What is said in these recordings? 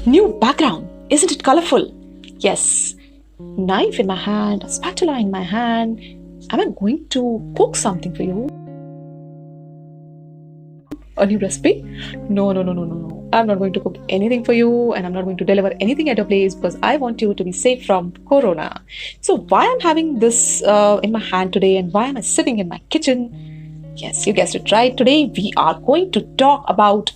New background, isn't it colorful? Yes. Knife in my hand, a spatula in my hand. Am I going to cook something for you? A new recipe? No. I'm not going to cook anything for you, and I'm not going to deliver anything at your place because I want you to be safe from Corona. So why I'm having this in my hand today, and why am I sitting in my kitchen? Yes, you guessed it right. Today we are going to talk about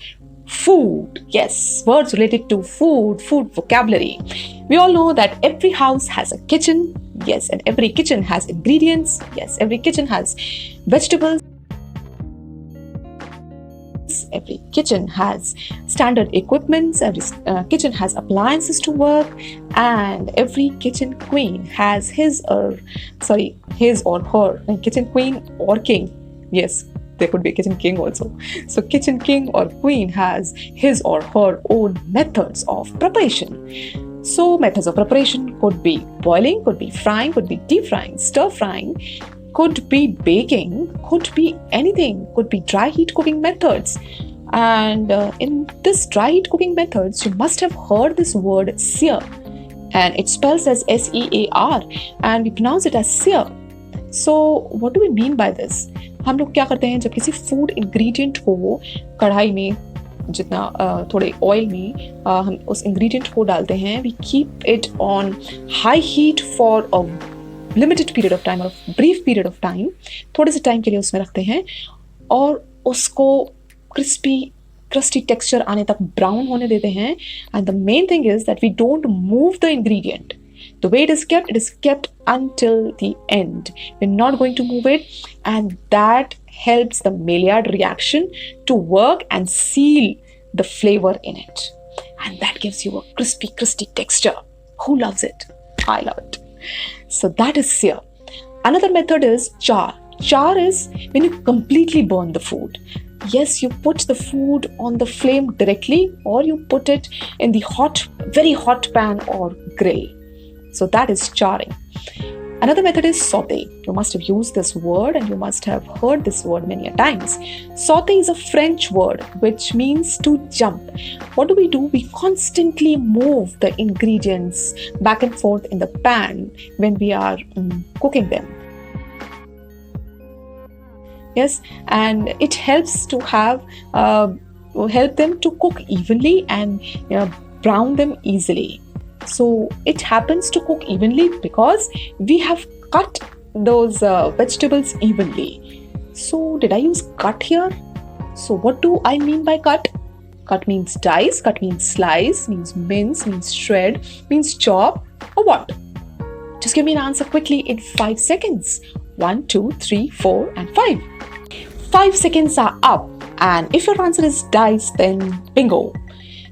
food. Yes, words related to food vocabulary. We all know that every house has a kitchen. Yes, and every kitchen has ingredients. Yes, every kitchen has vegetables. Every kitchen has standard equipments. Every kitchen has appliances to work, and every kitchen queen has his or her kitchen queen or king. Yes, there could be a kitchen king also. So kitchen king or queen has his or her own methods of preparation. So methods of preparation could be boiling, could be frying, could be deep frying, stir frying, could be baking, could be anything, could be dry heat cooking methods. And in this dry heat cooking methods, you must have heard this word sear, and it spells as S-E-A-R, and we pronounce it as sear. So what do we mean by this? हम लोग क्या करते हैं जब किसी food ingredient को कढ़ाई में जितना थोड़े ऑयल में हम उस इंग्रेडिएंट को डालते हैं, we keep it on high heat for a limited period of time और ब्रीफ पीरियड ऑफ टाइम, थोड़े से टाइम के लिए उसमें रखते हैं और उसको crusty texture आने तक ब्राउन होने देते हैं. And the main thing is that we don't move the ingredient. The way it is kept until the end. We're not going to move it, and that helps the Maillard reaction to work and seal the flavor in it. And that gives you a crispy texture. Who loves it? I love it. So that is sear. Another method is char. Char is when you completely burn the food. Yes, you put the food on the flame directly, or you put it in the very hot pan or grill. So that is charring. Another method is saute. You must have used this word, and you must have heard this word many a times. Saute is a French word which means to jump. What do? We constantly move the ingredients back and forth in the pan when we are cooking them. Yes, and it helps to help them to cook evenly and brown them easily. So it happens to cook evenly because we have cut those vegetables evenly. So did I use cut here? So what do I mean by cut? Cut means dice, cut means slice, means mince, means shred, means chop, or what? Just give me an answer quickly in 5 seconds. 1, 2, 3, 4, and 5. 5 seconds are up, and if your answer is dice, then bingo.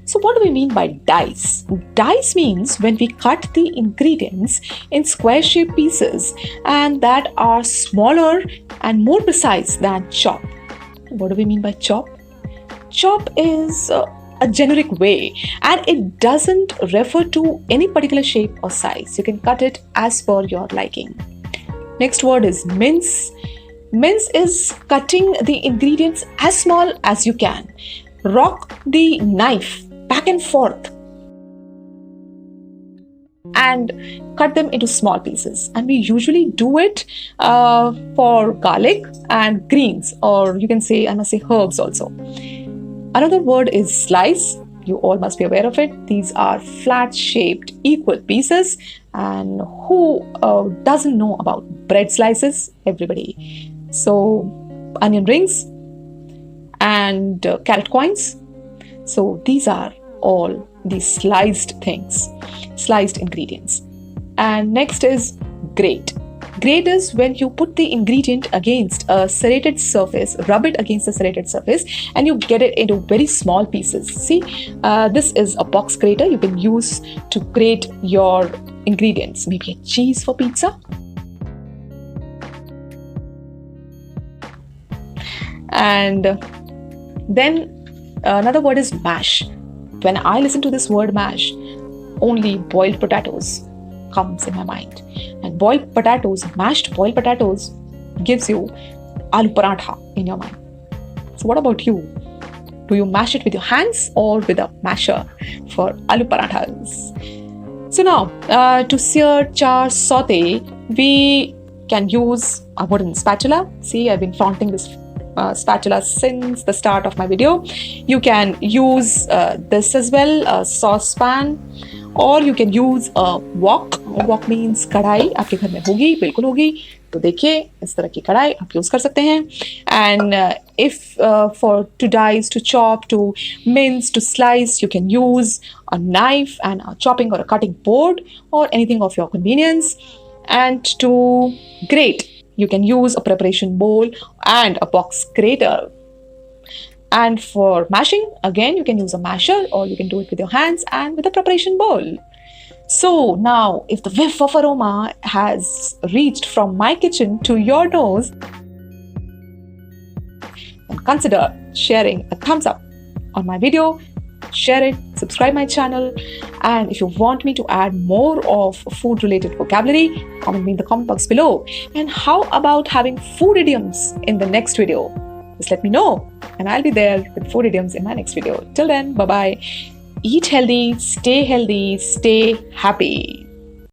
So what do we mean by dice? Dice means when we cut the ingredients in square-shaped pieces and that are smaller and more precise than chop. What do we mean by chop? Chop is a generic way, and it doesn't refer to any particular shape or size. You can cut it as per your liking. Next word is mince. Mince is cutting the ingredients as small as you can. Rock the knife back and forth and cut them into small pieces. And we usually do it for garlic and greens, or you can say, I must say, herbs also. Another word is slice. You all must be aware of it. These are flat-shaped, equal pieces. And who doesn't know about bread slices? Everybody. So, onion rings and carrot coins. So, these are all these sliced things, sliced ingredients. And next is grate. Grate is when you put the ingredient against a serrated surface, rub it against a serrated surface, and you get it into very small pieces. See, this is a box grater you can use to grate your ingredients. Maybe a cheese for pizza. And then another word is mash. When I listen to this word mash, only boiled potatoes comes in my mind. And boiled potatoes, mashed boiled potatoes gives you aloo paratha in your mind. So what about you? Do you mash it with your hands or with a masher for aloo parathas? So now, to sear, char, saute, we can use a wooden spatula. See, I've been flaunting this spatula since the start of my video. You can use this as well, a saucepan, or you can use a wok. Wok means कढ़ाई. आपके घर में होगी, बिल्कुल होगी. तो देखिए, इस तरह की कढ़ाई आप यूज कर सकते हैं. And if for to dice, to chop, to mince, to slice, you can use a knife and a chopping or a cutting board or anything of your convenience. And to grate, you can use a preparation bowl and a box grater. And for mashing, again, you can use a masher or you can do it with your hands and with a preparation bowl. So now, if the whiff of aroma has reached from my kitchen to your nose, then consider sharing a thumbs up on my video, share it, subscribe my channel, and if you want me to add more of food related vocabulary, comment me in the comment box below. And how about having food idioms in the next video? Just let me know and I'll be there with food idioms in my next video. Till then, bye bye. Eat healthy, stay happy.